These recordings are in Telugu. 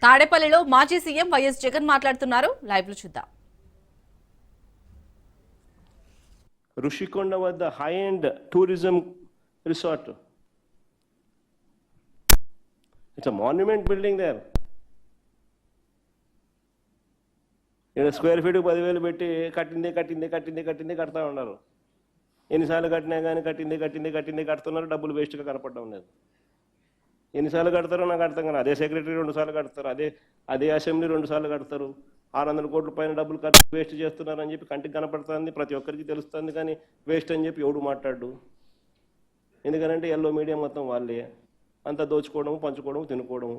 తాడేపల్లిలో మాజీ సీఎం వైఎస్ జగన్ మాట్లాడుతున్నారు. లైవ్ లో చూద్దాం. ఋషికొండ వద్ద high end tourism resort. It's a monument building there. ఇక్కడ స్క్వేర్ ఫీట్ 10,000 పెట్టి కట్టిందే కడతా ఉన్నారు. ఎన్నిసార్లు కట్టినా కానీ కట్టిందే కడుతున్నారు. డబ్బులు వేస్ట్గా కనపడడం లేదు. ఎన్నిసార్లు కడతారో నాకు అర్థం కాదు. అదే సెక్రటరీ 2 సార్లు కడతారు, అదే అసెంబ్లీ 2 సార్లు కడతారు. 600 కోట్ల పైన డబ్బులు ఖర్చు వేస్ట్ చేస్తున్నారు అని చెప్పి కంటికి కనపడుతుంది, ప్రతి ఒక్కరికి తెలుస్తుంది. కానీ వేస్ట్ అని చెప్పి ఎవడు మాట్లాడు. ఎందుకంటే ఎల్లో మీడియా మొత్తం వాళ్ళే అంతా దోచుకోవడం, పంచుకోవడం, తినుకోవడం.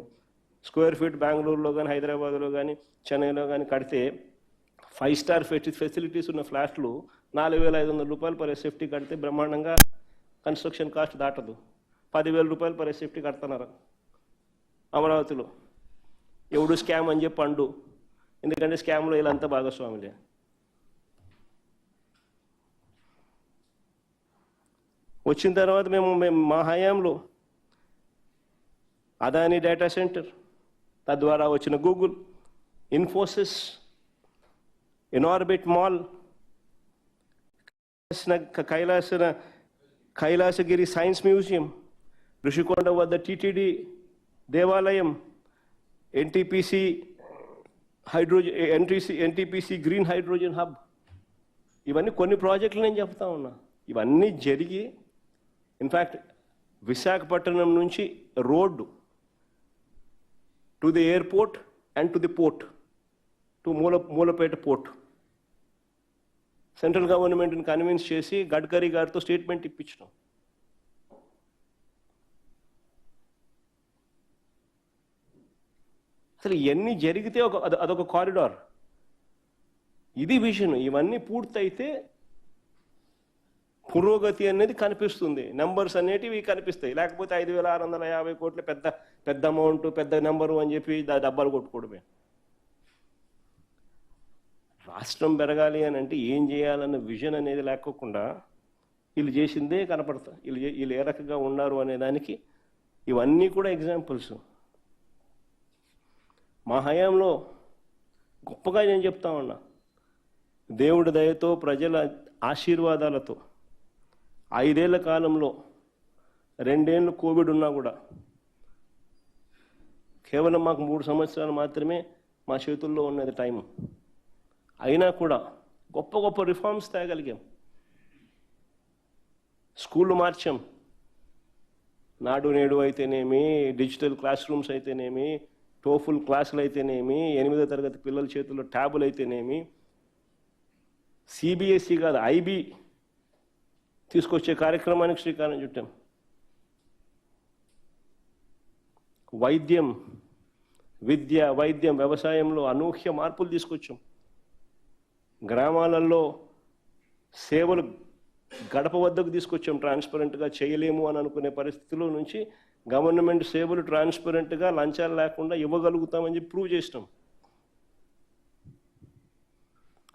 స్క్వేర్ ఫీట్ బెంగళూరులో కానీ, హైదరాబాద్లో కానీ, చెన్నైలో కానీ కడితే 5 స్టార్ ఫెసిలిటీస్ ఉన్న ఫ్లాట్లు 4,500 రూపాయలు పర్ ఎస్ఎఫ్టీ కడితే బ్రహ్మాండంగా కన్స్ట్రక్షన్ కాస్ట్ దాటదు. 10,000 రూపాయలు పర్ ఎస్ఎఫ్టీ కడుతున్నారు అమరావతిలో. ఎవడు స్కామ్ అని చెప్పి అండు, ఎందుకంటే స్కామ్లో వీళ్ళంతా భాగస్వాములే. వచ్చిన తర్వాత మేము మా హయాంలో అదానీ డేటా సెంటర్, తద్వారా వచ్చిన Google, Infosys, Inorbit mall, Kailasagiri science museum, Rushikonda వద్ద టీటీడీ దేవాలయం, ఎన్టీపీసీ గ్రీన్ హైడ్రోజన్ హబ్, ఇవన్నీ కొన్ని ప్రాజెక్టులు నేను చెప్తా ఉన్నా. ఇవన్నీ జరిగి ఇన్ఫ్యాక్ట్ విశాఖపట్నం నుంచి road to the airport and to the port, to Mulapeta port, central గవర్నమెంట్ని కన్విన్స్ చేసి గడ్కరీ గారితో స్టేట్మెంట్ ఇప్పించడం. అసలు ఇవన్నీ జరిగితే అదొక కారిడార్. ఇది విజన్. ఇవన్నీ పూర్తయితే పురోగతి అనేది కనిపిస్తుంది, నెంబర్స్ అనేటివి కనిపిస్తాయి. లేకపోతే 5,650 కోట్లు పెద్ద అమౌంట్, పెద్ద నెంబరు అని చెప్పి డబ్బాలు కొట్టుకోవడమే. రాష్ట్రం పెరగాలి అని అంటే ఏం చేయాలన్న విజన్ అనేది లేకోకుండా వీళ్ళు చేసిందే కనపడతా. వీళ్ళు ఏ రకంగా ఉన్నారు అనే దానికి ఇవన్నీ కూడా ఎగ్జాంపుల్స్. మా హయాంలో గొప్పగా నేను చెప్తా ఉన్నా, దేవుడి దయతో, ప్రజల ఆశీర్వాదాలతో 5 ఏళ్ల కాలంలో 2 ఏళ్ళు కోవిడ్ ఉన్నా కూడా కేవలం మాకు 3 సంవత్సరాలు మాత్రమే మా చేతుల్లో ఉన్నది టైం. అయినా కూడా గొప్ప రిఫార్మ్స్ తేగలిగాం. స్కూళ్ళు మార్చాం. నాడు నేడు అయితేనేమి, డిజిటల్ క్లాస్ రూమ్స్ అయితేనేమి, టోఫుల్ క్లాసులు అయితేనేమి, 8వ తరగతి పిల్లల చేతుల్లో ట్యాబులు అయితేనేమి, సిబిఎస్ఈ కాదు ఐబీ తీసుకొచ్చే కార్యక్రమానికి శ్రీకారం చుట్టాం. వైద్యం, వ్యవసాయంలో అనూహ్య మార్పులు తీసుకొచ్చాం. గ్రామాలలో సేవలు గడప వద్దకు తీసుకొచ్చాం. ట్రాన్స్పరెంట్గా చేయలేము అని అనుకునే పరిస్థితుల్లో నుంచి గవర్నమెంట్ సేవలు ట్రాన్స్పరెంట్గా లంచాలు లేకుండా ఇవ్వగలుగుతామని చెప్పి ప్రూవ్ చేసినాం.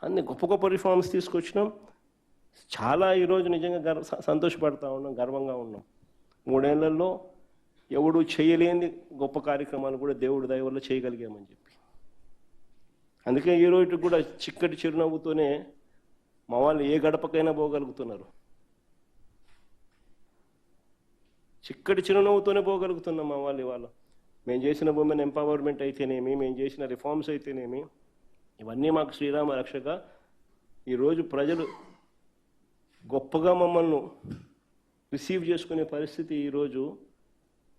అన్ని గొప్ప రిఫార్మ్స్ తీసుకొచ్చినాం. చాలా ఈరోజు నిజంగా సంతోషపడతా ఉన్నాం, గర్వంగా ఉన్నాం. 3 ఏళ్లలో ఎవడు చేయలేని గొప్ప కార్యక్రమాలు కూడా దేవుడి దయ వల్ల చేయగలిగామని చెప్పి. అందుకే ఈరోజు కూడా చిక్కటి చిరునవ్వుతోనే మా వాళ్ళు ఏ గడపకైనా పోగలుగుతున్నారు. చిక్కటి చిరునవ్వుతోనే పోగలుగుతున్నాం మా వాళ్ళు ఇవాళ. మేము చేసిన ఉమెన్ ఎంపవర్మెంట్ అయితేనేమి, మేము చేసిన రిఫార్మ్స్ అయితేనేమి, ఇవన్నీ మాకు శ్రీరామ రక్షగా. ఈరోజు ప్రజలు గొప్పగా మమ్మల్ని రిసీవ్ చేసుకునే పరిస్థితి, ఈరోజు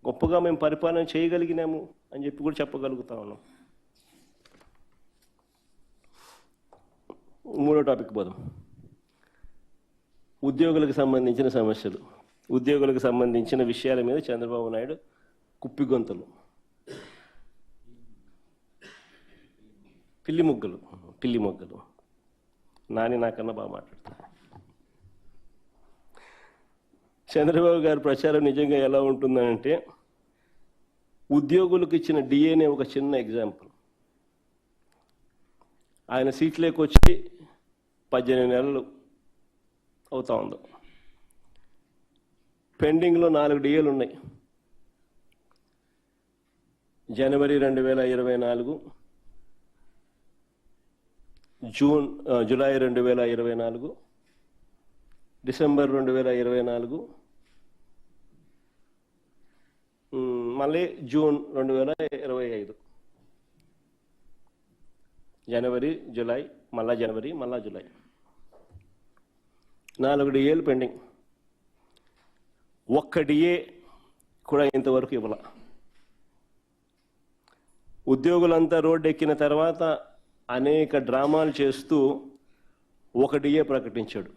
గొప్పగా మేము పరిపాలన చేయగలిగినాము అని చెప్పి కూడా చెప్పగలుగుతా ఉన్నాం. 3వ టాపిక్ పోదాం. ఉద్యోగులకు సంబంధించిన సమస్యలు, ఉద్యోగులకు సంబంధించిన విషయాల మీద చంద్రబాబు నాయుడు కుప్పిగొంతలు, పిల్లి మొగ్గలు. నాని నాకన్నా బాగా మాట్లాడతారు. చంద్రబాబు గారి ప్రచారం నిజంగా ఎలా ఉంటుందంటే, ఉద్యోగులకు ఇచ్చిన డిఏనే ఒక చిన్న ఎగ్జాంపుల్. ఆయన సీట్లోకి వచ్చి 18 నెలలు అవుతా ఉంది. పెండింగ్లో 4 డిఏలు ఉన్నాయి. జనవరి 2024, జూలై 2024, డిసెంబర్ 2024, మళ్ళీ జూన్ 2025. జనవరి, జూలై, మళ్ళా జనవరి, మళ్ళా జూలై. 4 డిఏలు పెండింగ్. ఒక్క డిఏ కూడా ఇంతవరకు ఇవ్వాల. ఉద్యోగులంతా రోడ్డు ఎక్కిన తర్వాత అనేక డ్రామాలు చేస్తూ ఒక డిఏ ప్రకటించాడు.